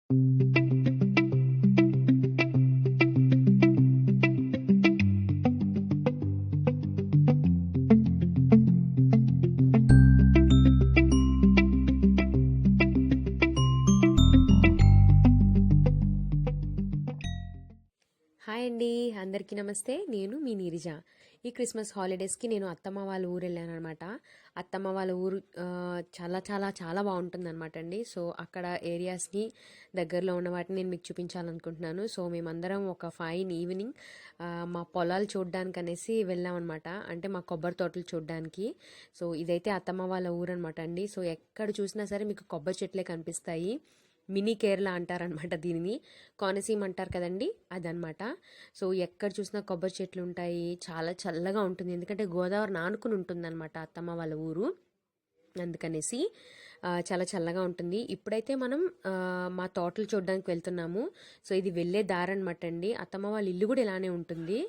Hi అండి, అందరికీ నమస్తే. నేను మీ నీరిజ. ఈ క్రిస్మస్ హాలిడేస్కి నేను అత్తమ్మ వాళ్ళ ఊరు వెళ్ళాను అనమాట. అత్తమ్మ వాళ్ళ ఊరు చాలా చాలా చాలా బాగుంటుంది అనమాట అండి. సో అక్కడ ఏరియాస్ని, దగ్గరలో ఉన్న వాటిని నేను మీకు చూపించాలనుకుంటున్నాను. సో మేమందరం ఒక ఫైన్ ఈవినింగ్ మా పొలాలు చూడడానికి అనేసి వెళ్ళాం అనమాట. అంటే మా కొబ్బరి తోటలు చూడడానికి. సో ఇదైతే అత్తమ్మ వాళ్ళ ఊరు అనమాట అండి. సో ఎక్కడ చూసినా సరే మీకు కొబ్బరి చెట్లే కనిపిస్తాయి. మినీ కేరళ అంటారనమాట దీనిని. కోనసీమ అంటారు కదండి, అదనమాట. సో ఎక్కడ చూసినా కొబ్బరి చెట్లు ఉంటాయి. చాలా చల్లగా ఉంటుంది, ఎందుకంటే గోదావరి నానుకుని ఉంటుందన్నమాట అత్తమ్మ వాళ్ళ ఊరు. అందుకనేసి చాలా చల్లగా ఉంటుంది. ఇప్పుడైతే మనం మా తోటలు చూడడానికి వెళ్తున్నాము. సో ఇది వెళ్ళే దారి అనమాట అండి. అత్తమ్మ వాళ్ళ ఇల్లు కూడా ఇలానే ఉంటుంది.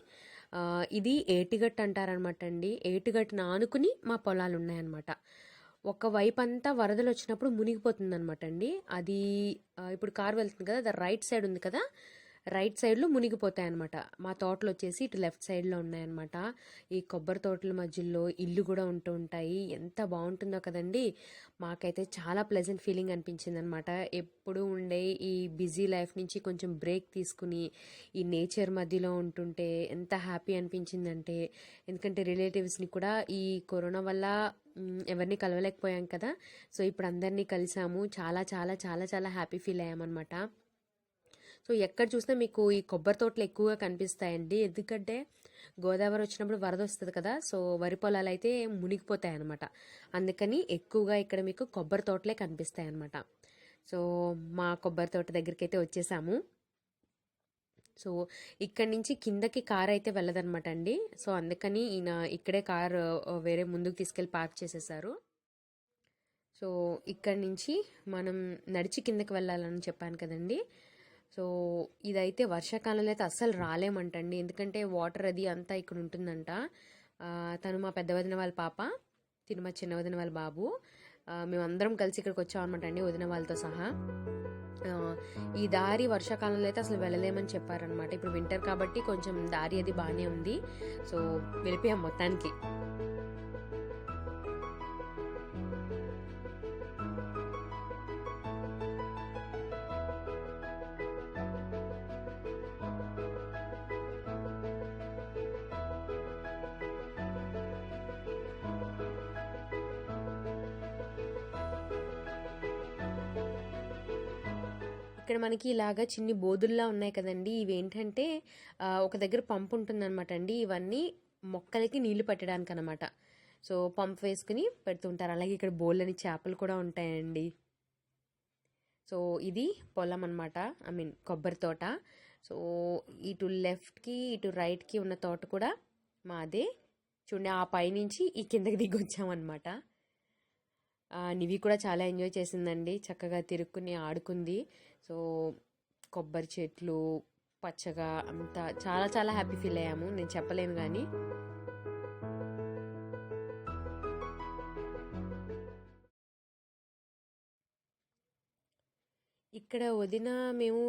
ఇది ఏటిగట్టు అంటారనమాట అండి. ఏటిగట్టును ఆనుకుని మా పొలాలు ఉన్నాయన్నమాట. ఒక వైపు అంతా వరదలు వచ్చినప్పుడు మునిగిపోతుంది అనమాట అండి. అది ఇప్పుడు కారు వెళ్తుంది కదా, అది రైట్ సైడ్ ఉంది కదా, రైట్ సైడ్లో మునిగిపోతాయి అనమాట. మా తోటలు వచ్చేసి ఇటు లెఫ్ట్ సైడ్లో ఉన్నాయన్నమాట. ఈ కొబ్బరి తోటల మధ్యలో ఇల్లు కూడా ఉంటూ ఉంటాయి. ఎంత బాగుంటుందో కదండి. మాకైతే చాలా ప్లెజెంట్ ఫీలింగ్ అనిపించింది అనమాట. ఎప్పుడు ఉండే ఈ బిజీ లైఫ్ నుంచి కొంచెం బ్రేక్ తీసుకుని ఈ నేచర్ మధ్యలో ఉంటుంటే ఎంత హ్యాపీ అనిపించిందంటే, ఎందుకంటే రిలేటివ్స్ని కూడా ఈ కరోనా వల్ల ఎవరిని కలవలేకపోయాం కదా. సో ఇప్పుడు అందరినీ కలిసాము. చాలా చాలా చాలా చాలా హ్యాపీ ఫీల్ అయ్యామన్నమాట. సో ఎక్కడ చూసినా మీకు ఈ కొబ్బరి తోటలు ఎక్కువగా కనిపిస్తాయండి. ఎందుకంటే గోదావరి వచ్చినప్పుడు వరద వస్తుంది కదా, సో వరి పొలాలు అయితే మునిగిపోతాయి అనమాట. అందుకని ఎక్కువగా ఇక్కడ మీకు కొబ్బరి తోటలే కనిపిస్తాయి అనమాట. సో మా కొబ్బరి తోట దగ్గరికి అయితే వచ్చేసాము. సో ఇక్కడి నుంచి కిందకి కార్ అయితే వెళ్ళదనమాట అండి. సో అందుకని ఈయన ఇక్కడే కార్ వేరే ముందుకు తీసుకెళ్ళి పార్క్ చేసేసారు. సో ఇక్కడి నుంచి మనం నడిచి కిందకి వెళ్ళాలని చెప్పాను కదండి. సో ఇదైతే వర్షాకాలంలో అయితే అస్సలు రాలేమంటండి, ఎందుకంటే వాటర్ అది అంతా ఇక్కడ ఉంటుందంట. తను మా పెద్ద వదిన వాళ్ళ పాప, తిను మా చిన్న వదిన వాళ్ళ బాబు. మేమందరం కలిసి ఇక్కడికి వచ్చామన్నమాట అండి, వదిన వాళ్ళతో సహా. ఈ దారి వర్షాకాలంలో అయితే అసలు వెళ్ళలేమని చెప్పారనమాట. ఇప్పుడు వింటర్ కాబట్టి కొంచెం దారి అది బాగానే ఉంది. సో వెళ్ళిపోయాం మొత్తానికి. ఇక్కడ మనకి ఇలాగా చిన్ని బోధుల్లా ఉన్నాయి కదండి. ఇవి ఏంటంటే ఒక దగ్గర పంపు ఉంటుందన్నమాట అండి. ఇవన్నీ మొక్కలకి నీళ్లు పెట్టడానికి అనమాట. సో పంప్ వేసుకుని పెడుతుంటారు. అలాగే ఇక్కడ బోళ్ళని చేపలు కూడా ఉంటాయండి. సో ఇది పొలం అనమాట, ఐ మీన్ కొబ్బరి తోట. సో ఇటు లెఫ్ట్కి ఇటు రైట్కి ఉన్న తోట కూడా మాదే. చూడండి, ఆ పైనుంచి ఈ కిందకి దిగి వచ్చామన్నమాట. నివి కూడా చాలా ఎంజాయ్ చేసిందండి, చక్కగా తిరుక్కుని ఆడుకుంది. సో కొబ్బరి చెట్లు పచ్చగా అంతా చాలా చాలా హ్యాపీ ఫీల్ అయ్యాము, నేను చెప్పలేను కానీ. ఇక్కడ వదిన మేము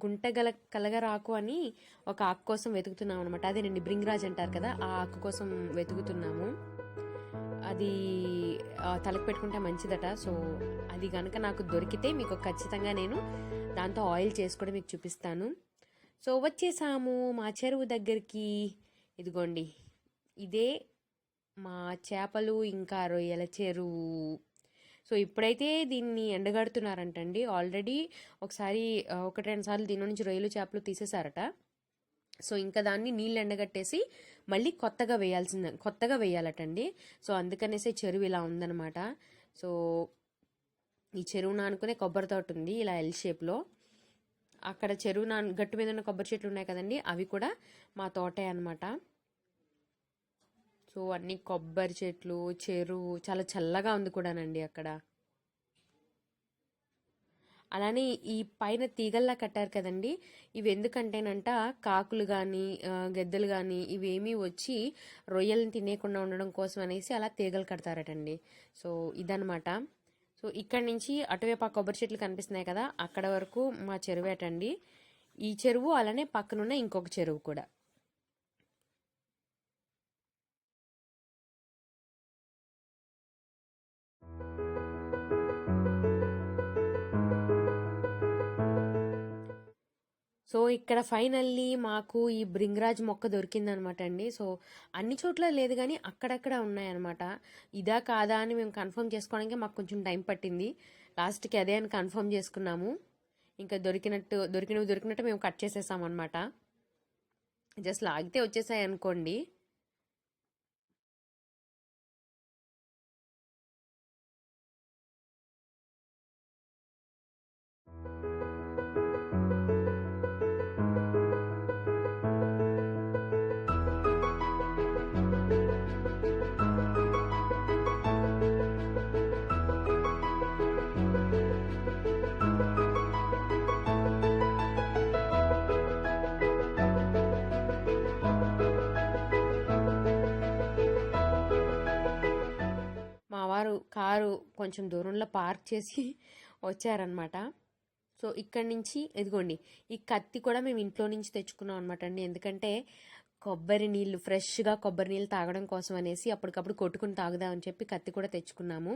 గుంట కలగరాకు అని ఒక ఆకు కోసం వెతుకుతున్నాం అనమాట. అదేనండి బ్రింగ్రాజ్ అంటారు కదా, ఆ ఆకు కోసం వెతుకుతున్నాము. అది తలకు పెట్టుకుంటే మంచిదట. సో అది కనుక నాకు దొరికితే మీకు ఖచ్చితంగా నేను దాంతో ఆయిల్ చేసి కూడా మీకు చూపిస్తాను. సో వచ్చేసాము మా చెరువు దగ్గరికి. ఇదిగోండి, ఇదే మా చేపలు ఇంకా రొయ్యల చెరువు. సో ఇప్పుడైతే దీన్ని ఎండగడుతున్నారంటండి. ఆల్రెడీ ఒకసారి 1-2 సార్లు దీని నుంచి రొయ్యలు చేపలు తీసేశారట. సో ఇంకా దాన్ని నీళ్ళు ఎండగట్టేసి మళ్ళీ కొత్తగా వేయాలటండి. సో అందుకనేసి చెరువు ఇలా ఉందన్నమాట. సో ఈ చెరువును ఆనుకునే కొబ్బరి తోట ఉంది ఇలా ఎల్ షేప్లో. అక్కడ చెరువు గట్టు మీద ఉన్న కొబ్బరి చెట్లు ఉన్నాయి కదండి, అవి కూడా మా తోటే అనమాట. సో అన్ని కొబ్బరి చెట్లు, చెరువు చాలా చల్లగా ఉంది కూడానండి అక్కడ. అలానే ఈ పైన తీగల్లా కట్టారు కదండి, ఇవి ఎందుకంటేనంట కాకులు కానీ గెద్దలు కానీ ఇవేమీ వచ్చి రొయ్యలను తినేయకుండా ఉండడం కోసం అనేసి అలా తీగలు కడతారటండి. సో ఇదనమాట. సో ఇక్కడ నుంచి అటువైపు ఆ కొబ్బరి చెట్లు కనిపిస్తున్నాయి కదా, అక్కడ వరకు మా చెరువేటండి. ఈ చెరువు అలానే పక్కనున్న ఇంకొక చెరువు కూడా. సో ఇక్కడ ఫైనల్లీ మాకు ఈ బ్రింగ్రాజ్ మొక్క దొరికిందనమాట అండి. సో అన్ని చోట్ల లేదు కానీ అక్కడక్కడ ఉన్నాయన్నమాట. ఇదా కాదా అని మేము కన్ఫర్మ్ చేసుకోవడానికి మాకు కొంచెం టైం పట్టింది. లాస్ట్కి అదే అని కన్ఫర్మ్ చేసుకున్నాము. ఇంకా దొరికినట్టు మేము కట్ చేసేసాం అనమాట. జస్ట్ లాగితే వచ్చేసాయి అనుకోండి. మా వారు కారు కొంచెం దూరంలో పార్క్ చేసి వచ్చారనమాట. సో ఇక్కడి నుంచి ఇదిగోండి, ఈ కత్తి కూడా మేము ఇంట్లో నుంచి తెచ్చుకున్నాం అనమాట అండి. ఎందుకంటే ఫ్రెష్గా కొబ్బరి నీళ్ళు తాగడం కోసం అనేసి అప్పటికప్పుడు కొట్టుకుని తాగుదామని చెప్పి కత్తి కూడా తెచ్చుకున్నాము.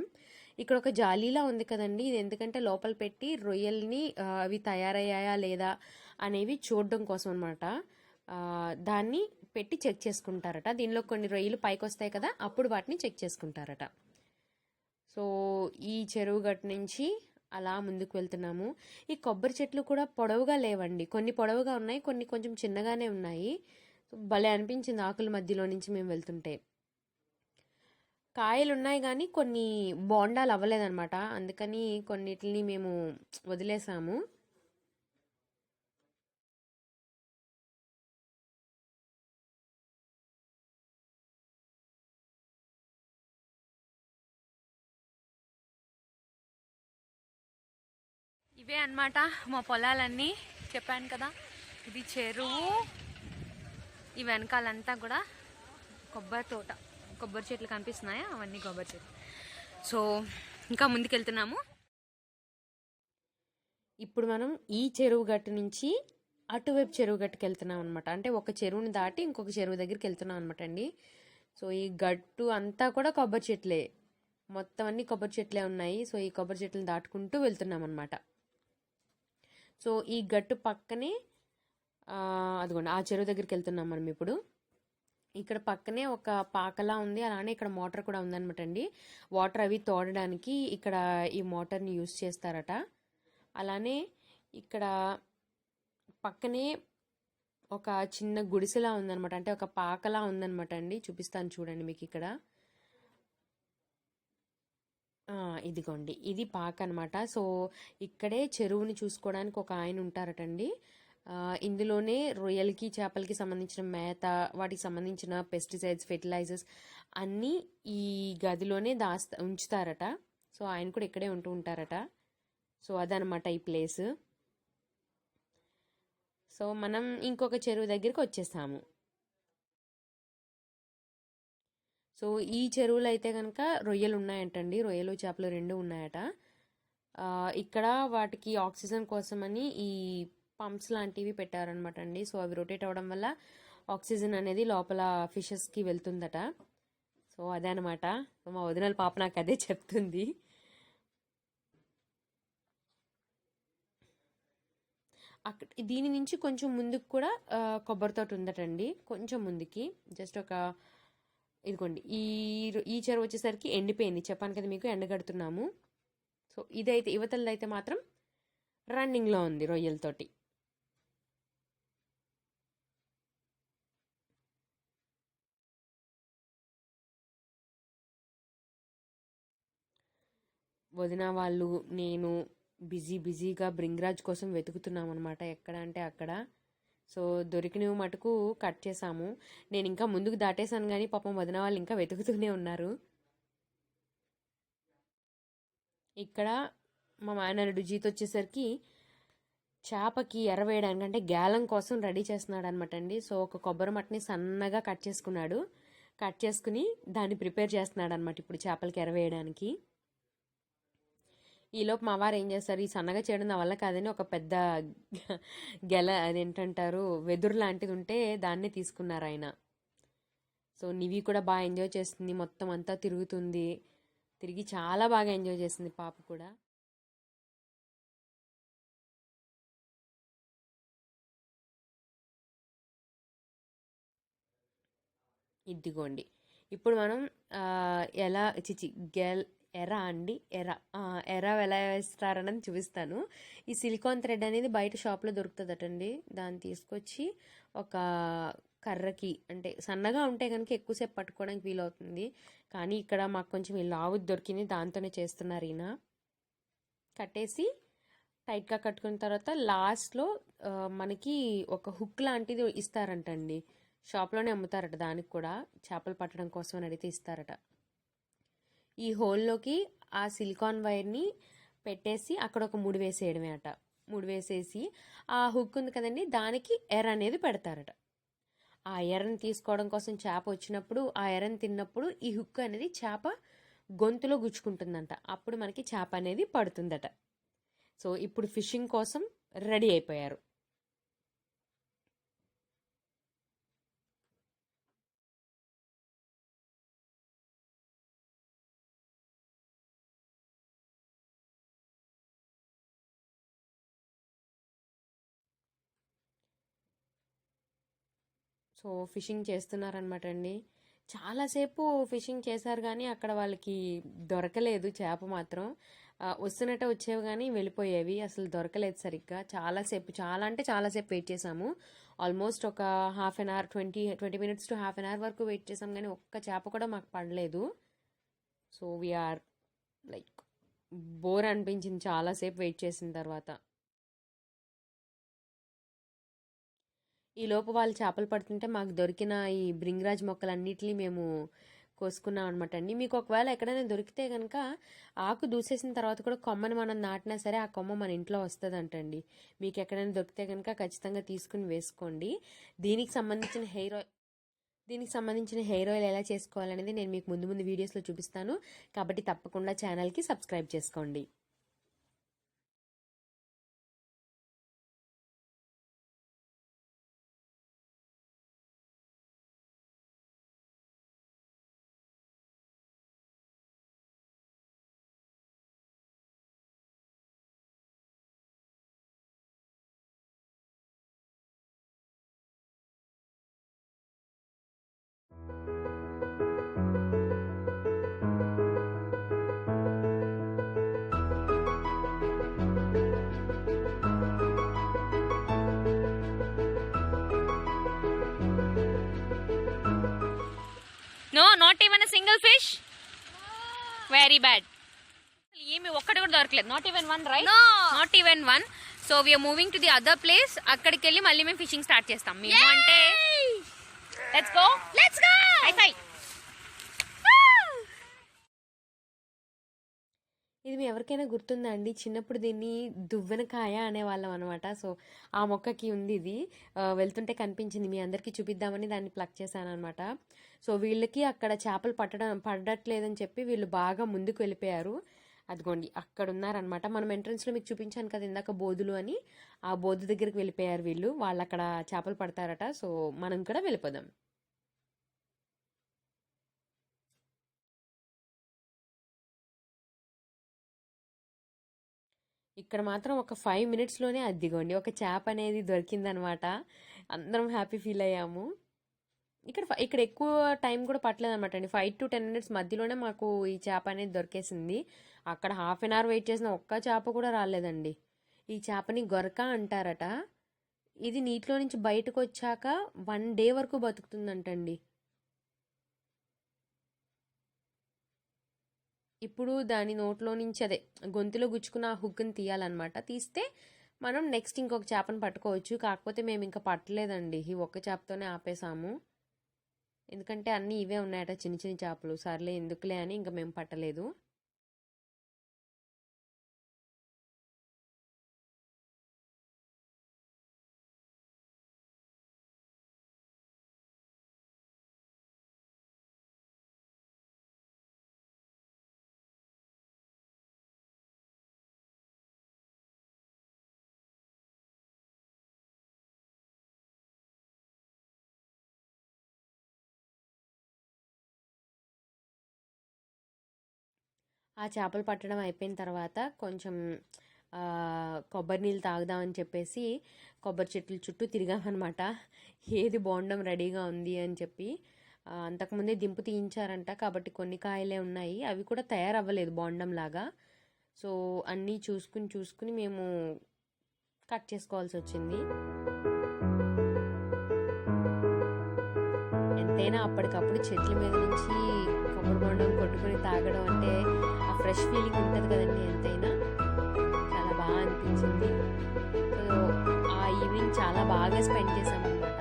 ఇక్కడ ఒక జాలీలా ఉంది కదండి, ఇది ఎందుకంటే లోపల పెట్టి రొయ్యల్ని అవి తయారయ్యాయా లేదా అనేవి చూడడం కోసం అనమాట. దాన్ని పెట్టి చెక్ చేసుకుంటారట. దీనిలో కొన్ని రొయ్యలు పైకి వస్తాయి కదా, అప్పుడు వాటిని చెక్ చేసుకుంటారట. సో ఈ చెరువు గట్టు నుంచి అలా ముందుకు వెళ్తున్నాము. ఈ కొబ్బరి చెట్లు కూడా పొడవుగా లేవండి, కొన్ని పొడవుగా ఉన్నాయి, కొన్ని కొంచెం చిన్నగానే ఉన్నాయి. భలే అనిపించింది ఆకుల మధ్యలో నుంచి మేము వెళ్తుంటే. కాయలు ఉన్నాయి కానీ కొన్ని బోండాలు అవ్వలేదన్నమాట, అందుకని కొన్నిటిని మేము వదిలేసాము. ఇవే అన్నమాట మా పొలాలన్నీ. చెప్పాను కదా, ఇది చెరువు, ఈ వెనకాలంతా కూడా కొబ్బరి తోట, కొబ్బరి చెట్లు కనిపిస్తున్నాయా, అవన్నీ కొబ్బరి చెట్లు. సో ఇంకా ముందుకెళ్తున్నాము. ఇప్పుడు మనం ఈ చెరువు గట్టు నుంచి అటువైపు చెరువు గట్టుకు వెళ్తున్నాం అనమాట. అంటే ఒక చెరువుని దాటి ఇంకొక చెరువు దగ్గరికి వెళ్తున్నాం అనమాట అండి. సో ఈ గట్టు అంతా కూడా కొబ్బరి చెట్లే, మొత్తం అన్ని కొబ్బరి చెట్లే ఉన్నాయి. సో ఈ కొబ్బరి చెట్లను దాటుకుంటూ వెళ్తున్నాం అనమాట. సో ఈ గట్టు పక్కనే అదిగోండి ఆ చెరువు దగ్గరికి వెళ్తున్నాం మనం ఇప్పుడు. ఇక్కడ పక్కనే ఒక పాకలా ఉంది, అలానే ఇక్కడ మోటార్ కూడా ఉందన్నమాట అండి. వాటర్ అవి తోడడానికి ఇక్కడ ఈ మోటార్ని యూస్ చేస్తారట. అలానే ఇక్కడ పక్కనే ఒక చిన్న గుడిసెలా ఉందన్నమాట, అంటే ఒక పాకలా ఉందన్నమాట అండి. చూపిస్తాను చూడండి మీకు ఇక్కడ. ఇదిగోండి, ఇది పాక అనమాట. సో ఇక్కడే చెరువుని చూసుకోవడానికి ఒక ఆయన ఉంటారటండి. ఇందులోనే రొయ్యలకి చేపలకి సంబంధించిన మేత, వాటికి సంబంధించిన పెస్టిసైడ్స్, ఫెర్టిలైజర్స్ అన్నీ ఈ గదిలోనే ఉంచుతారట. సో ఆయన కూడా ఇక్కడే ఉంటూ ఉంటారట. సో అదనమాట ఈ ప్లేస్. సో మనం ఇంకొక చెరువు దగ్గరికి వచ్చేసాము. సో ఈ చెరువులో అయితే కనుక రొయ్యలు ఉన్నాయంటండి, రొయ్యలు చేపలు రెండు ఉన్నాయట. ఇక్కడ వాటికి ఆక్సిజన్ కోసమని ఈ పంప్స్ లాంటివి పెట్టారనమాట అండి. సో అవి రొటేట్ అవ్వడం వల్ల ఆక్సిజన్ అనేది లోపల ఫిషెస్కి వెళ్తుందట. సో అదే అనమాట, మా వదినల పాప నాకు అదే చెప్తుంది. అక్కడ దీని నుంచి కొంచెం ముందుకు కూడా కొబ్బరి తోట ఉందటండి, కొంచెం ముందుకి. జస్ట్ ఒక ఇదిగోండి, ఈ చెరువు వచ్చేసరికి ఎండిపోయింది, చెప్పాను కదా మీకు, ఎండగడుతున్నాము. సో ఇదైతే యువతలదైతే మాత్రం రన్నింగ్లో ఉంది రొయ్యలతోటి. వదిన వాళ్ళు నేను బిజీగా బ్రింగ్రాజ్ కోసం వెతుకుతున్నాం అనమాట, ఎక్కడ అంటే అక్కడ. సో దొరికినవి మటుకు కట్ చేసాము. నేను ఇంకా ముందుకు దాటేశాను కానీ పాపం వదిన వాళ్ళు ఇంకా వెతుకుతూనే ఉన్నారు. ఇక్కడ మా మేనరుడు జీత్ వచ్చేసరికి చేపకి ఎరవేయడానికి అంటే గ్యాలం కోసం రెడీ చేస్తున్నాడు అనమాట అండి. సో ఒక కొబ్బరి మట్టని సన్నగా కట్ చేసుకున్నాడు, కట్ చేసుకుని దాన్ని ప్రిపేర్ చేస్తున్నాడు అనమాట ఇప్పుడు చేపలకి ఎరవేయడానికి. ఈలోపు మా వారు ఏం చేస్తారు, ఈ సన్నగా చేయడం నా వల్ల కాదని ఒక పెద్ద గెల అదేంటంటారు వెదురు లాంటిది ఉంటే దాన్నే తీసుకున్నారు ఆయన. సో నివి కూడా బాగా ఎంజాయ్ చేస్తుంది, మొత్తం అంతా తిరుగుతుంది, తిరిగి చాలా బాగా ఎంజాయ్ చేసింది పాప కూడా. ఇదిగోండి, ఇప్పుడు మనం ఎలా చిచి గెల్ ఎరా అండి ఎరా ఎరా ఎలా వేస్తారని చూపిస్తాను. ఈ సిలికాన్ థ్రెడ్ అనేది బయట షాప్లో దొరుకుతుందటండి. దాన్ని తీసుకొచ్చి ఒక కర్రకి, అంటే సన్నగా ఉంటే కనుక ఎక్కువసేపు పట్టుకోవడానికి వీలవుతుంది, కానీ ఇక్కడ మాకు కొంచెం ఈ లావుది దొరికింది, దాంతోనే చేస్తున్నారు ఈయన. కట్టేసి టైట్గా కట్టుకున్న తర్వాత లాస్ట్లో మనకి ఒక హుక్ లాంటిది ఇస్తారంటండి. షాప్లోనే అమ్ముతారట, దానికి కూడా చేపలు పట్టడం కోసం అని అడిగితే ఇస్తారట. ఈ హోల్లోకి ఆ సిలికాన్ వైర్ని పెట్టేసి అక్కడ ఒక ముడి వేసేయడమే అట. ముడి వేసేసి ఆ హుక్ ఉంది కదండి, దానికి ఎర అనేది పెడతారట. ఆ ఎరని తీసుకోవడం కోసం చేప వచ్చినప్పుడు, ఆ ఎరని తిన్నప్పుడు ఈ హుక్ అనేది చేప గొంతులో గుచ్చుకుంటుందంట, అప్పుడు మనకి చేప అనేది పడుతుందట. సో ఇప్పుడు ఫిషింగ్ కోసం రెడీ అయిపోయారు. సో ఫిషింగ్ చేస్తున్నారనమాట అండి. చాలాసేపు ఫిషింగ్ చేశారు కానీ అక్కడ వాళ్ళకి దొరకలేదు చేప మాత్రం. వస్తున్నట్టే వచ్చేవి కానీ వెళ్ళిపోయేవి, అసలు దొరకలేదు సరిగ్గా. చాలాసేపు, చాలా అంటే చాలాసేపు వెయిట్ చేసాము. ఆల్మోస్ట్ ఒక half an hour, 20 minutes to half an hour వరకు వెయిట్ చేసాం కానీ ఒక్క చేప కూడా మాకు పడలేదు. సో వీఆర్ లైక్ బోర్ అనిపించింది చాలాసేపు వెయిట్ చేసిన తర్వాత. ఈ లోపు వాళ్ళు చేపలు పడుతుంటే మాకు దొరికిన ఈ బ్రింగ్రాజ్ మొక్కలన్నిటిని మేము కోసుకున్నాం అనమాట అండి. మీకు ఒకవేళ ఎక్కడైనా దొరికితే కనుక ఆకు దూసేసిన తర్వాత కూడా కొమ్మని మనం నాటినా సరే ఆ కొమ్మ మన ఇంట్లో వస్తుందంటండి. మీకు ఎక్కడైనా దొరికితే కనుక ఖచ్చితంగా తీసుకుని వేసుకోండి. దీనికి సంబంధించిన హెయిర్ ఆయిల్ దీనికి సంబంధించిన హెయిర్ ఆయిల్ ఎలా చేసుకోవాలనేది నేను మీకు ముందు ముందు వీడియోస్లో చూపిస్తాను, కాబట్టి తప్పకుండా ఛానల్కి సబ్స్క్రైబ్ చేసుకోండి. No, not even a single fish. Very bad. ఏమి ఒక్కటి కూడా దొరకలేదు. Not even one, right? Not even one. So we're moving to the other place. అక్కడికి వెళ్ళి మళ్ళీ మేము ఫిషింగ్ స్టార్ట్ చేస్తాం. మేము అంటే లెట్స్ గో హై ఫై. ఇది మీ ఎవరికైనా గుర్తుందా అండి? చిన్నప్పుడు దీన్ని దువ్వెనకాయ అనేవాళ్ళం అనమాట. సో ఆ మొక్కకి ఉంది ఇది. వెళ్తుంటే కనిపించింది, మీ అందరికీ చూపిద్దామని దాన్ని ప్లక్ చేశాను అనమాట. సో వీళ్ళకి అక్కడ చేపలు పడట్లేదని చెప్పి వీళ్ళు బాగా ముందుకు వెళ్ళిపోయారు. అదిగోండి అక్కడ ఉన్నారనమాట. మనం ఎంట్రన్స్లో మీకు చూపించాను కదా ఇందాక బోధులు అని, ఆ బోధు దగ్గరికి వెళ్ళిపోయారు వీళ్ళు. వాళ్ళు అక్కడ చేపలు పడతారట. సో మనం కూడా వెళ్ళిపోదాం. ఇక్కడ మాత్రం ఒక 5 మినిట్స్లోనే అద్దిగోండి ఒక చేప అనేది దొరికిందనమాట. అందరం హ్యాపీ ఫీల్ అయ్యాము. ఇక్కడ ఎక్కువ టైం కూడా పట్టలేదు అనమాట అండి. 5 to 10 మినిట్స్ మధ్యలోనే మాకు ఈ చేప అనేది దొరికేసింది. అక్కడ హాఫ్ అన్ అవర్ వెయిట్ చేసిన ఒక్క చేప కూడా రాలేదండి. ఈ చేపని గొరక అంటారట. ఇది నీటిలో నుంచి బయటకు వచ్చాక 1 డే వరకు బతుకుతుందంటండి. ఇప్పుడు దాని నోట్లో నుంచి, అదే గొంతులో గుచ్చుకున్న ఆ హుక్ని తీయాలన్నమాట. తీస్తే మనం నెక్స్ట్ ఇంకొక చేపను పట్టుకోవచ్చు. కాకపోతే మేము ఇంకా పట్టలేదండి, ఈ ఒక్క చేపతోనే ఆపేసాము. ఎందుకంటే అన్నీ ఇవే ఉన్నాయట, చిన్న చిన్న చేపలు. సర్లే ఎందుకులే అని ఇంకా మేము పట్టలేదు. ఆ చేపలు పట్టడం అయిపోయిన తర్వాత కొంచెం కొబ్బరి నీళ్ళు తాగుదామని చెప్పేసి కొబ్బరి చెట్ల చుట్టూ తిరిగామన్నమాట. ఏది బోండం రెడీగా ఉంది అని చెప్పి. అంతకుముందే దింపు తీయించారంట, కాబట్టి కొన్ని కాయలే ఉన్నాయి, అవి కూడా తయారవ్వలేదు బోండం లాగా. సో అన్నీ చూసుకుని మేము కట్ చేసుకోవాల్సి వచ్చింది. ఎంతైనా అప్పటికప్పుడు చెట్ల మీద నుంచి కొబ్బరి బోండం కొట్టుకొని తాగడం అంటే ఆ ఫ్రెష్ ఫీలింగ్ ఉంటుంది కదండి. ఎంతైనా చాలా బాగా అనిపించింది. సో ఆ ఈవినింగ్ చాలా బాగా స్పెండ్ చేసామన్నమాట.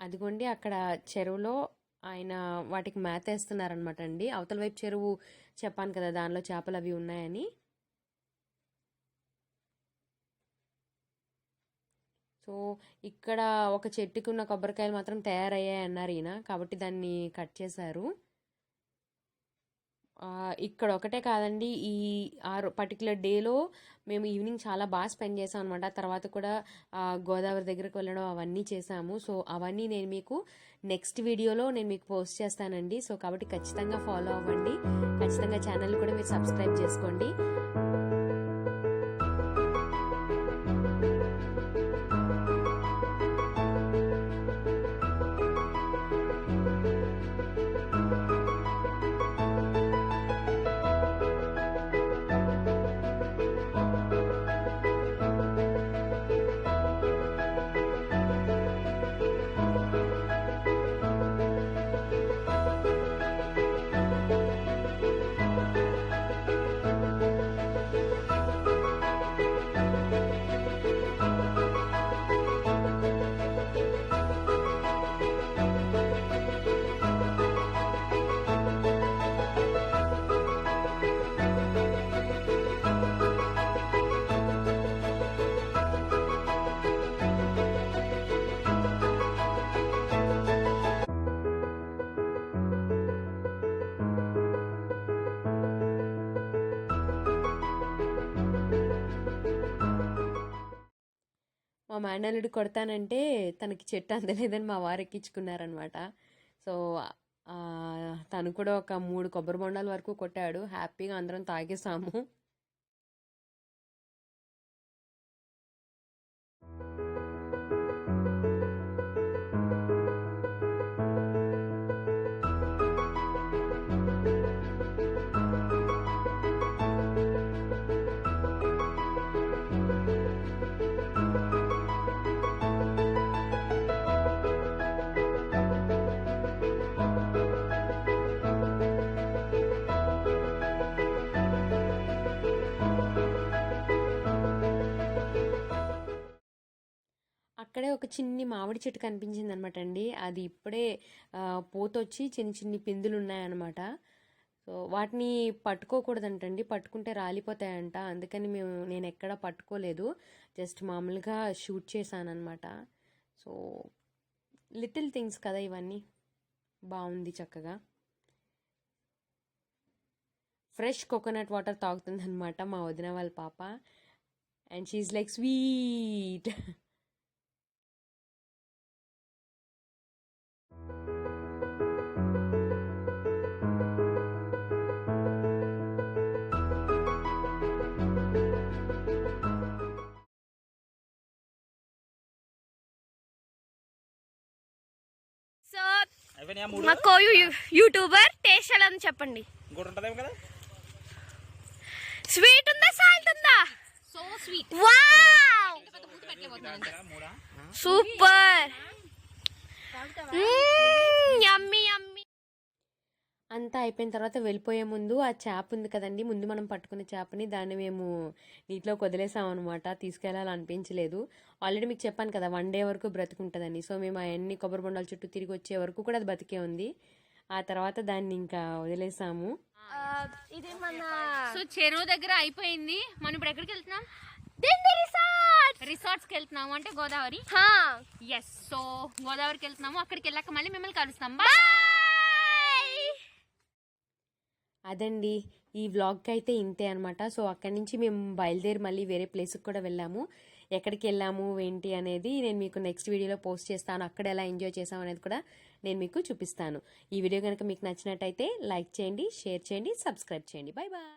అదిగోండి అక్కడ చెరువులో ఆయన వాటికి మేత వేస్తున్నారనమాట అండి. అవతల వైపు చెరువు చెప్పాను కదా, దానిలో చేపలు అవి ఉన్నాయని. సో ఇక్కడ ఒక చెట్టుకి ఉన్న కొబ్బరికాయలు మాత్రం తయారయ్యాయి అన్నారు ఈయన, కాబట్టి దాన్ని కట్ చేశారు. ఇక్కడ ఒకటే కాదండి, ఈ పర్టికులర్ డేలో మేము ఈవినింగ్ చాలా బాగా స్పెండ్ చేసాం అనమాట. తర్వాత కూడా గోదావరి దగ్గరకు వెళ్ళడం అవన్నీ చేసాము. సో అవన్నీ నేను మీకు నెక్స్ట్ వీడియోలో నేను మీకు పోస్ట్ చేస్తానండి. సో కాబట్టి ఖచ్చితంగా ఫాలో అవ్వండి, ఖచ్చితంగా ఛానల్ కూడా మీరు సబ్స్క్రైబ్ చేసుకోండి. మా మేనల్లుడు కొడతానంటే తనకి చెట్టు అందలేదని మా వారు ఎక్కించుకున్నారనమాట. సో తను కూడా ఒక 3 కొబ్బరి బొండాల వరకు కొట్టాడు. హ్యాపీగా అందరం తాగేసాము. అక్కడే ఒక చిన్ని మామిడి చెట్టు కనిపించింది అనమాట అండి. అది ఇప్పుడే పోతొచ్చి చిన్ని పిందులు ఉన్నాయన్నమాట. సో వాటిని పట్టుకోకూడదంటండి, పట్టుకుంటే రాలిపోతాయంట. అందుకని నేను ఎక్కడా పట్టుకోలేదు, జస్ట్ మామూలుగా షూట్ చేశాను అనమాట. సో లిటిల్ థింగ్స్ కదా ఇవన్నీ. బాగుంది, చక్కగా ఫ్రెష్ కోకోనట్ వాటర్ తాగుతుంది అనమాట మా వదిన వాళ్ళ పాప. And she's like sweet. So మా కోయు యూట్యూబర్ టేస్ట్ ఎలా ఉంది చెప్పండి. స్వీట్ ఉందా, సాల్ట్ ఉందా? So sweet. వావ్, సూపర్, యమ్మీ యమ్మీ. అంతా అయిపోయిన తర్వాత వెళ్ళిపోయే ముందు ఆ చేప ఉంది కదండి, ముందు మనం పట్టుకున్న చేపని దాన్ని మేము నీటిలోకి వదిలేసాం అనమాట. తీసుకెళ్లాలనిపించలేదు. ఆల్రెడీ మీకు చెప్పాను కదా 1 డే వరకు బ్రతుకుంటుందని. సో మేము అవన్నీ కొబ్బరి బొండాల చుట్టూ తిరిగి వచ్చే వరకు కూడా అది బతికే ఉంది. ఆ తర్వాత దాన్ని ఇంకా వదిలేసాము. ఇది మన సో చెరువు దగ్గర అయిపోయింది. మనం ఇప్పుడు ఎక్కడికి వెళ్తున్నాం? రిసార్ట్స్కి వెళ్తున్నాము, అంటే గోదావరి. ఎస్, సో గోదావరికి వెళ్తున్నాము. అక్కడికి వెళ్ళాక మళ్ళీ మిమ్మల్ని కలుస్తాం. అదండి ఈ వ్లాగ్కి అయితే ఇంతే అనమాట. సో అక్కడి నుంచి మేము బయలుదేరి మళ్ళీ వేరే ప్లేస్కి కూడా వెళ్ళాము. ఎక్కడికి వెళ్ళాము ఏంటి అనేది నేను మీకు నెక్స్ట్ వీడియోలో పోస్ట్ చేస్తాను. అక్కడ ఎలా ఎంజాయ్ చేసాం అనేది కూడా నేను మీకు చూపిస్తాను. ఈ వీడియో కనుక మీకు నచ్చినట్టయితే లైక్ చేయండి, షేర్ చేయండి, సబ్స్క్రైబ్ చేయండి. Bye bye.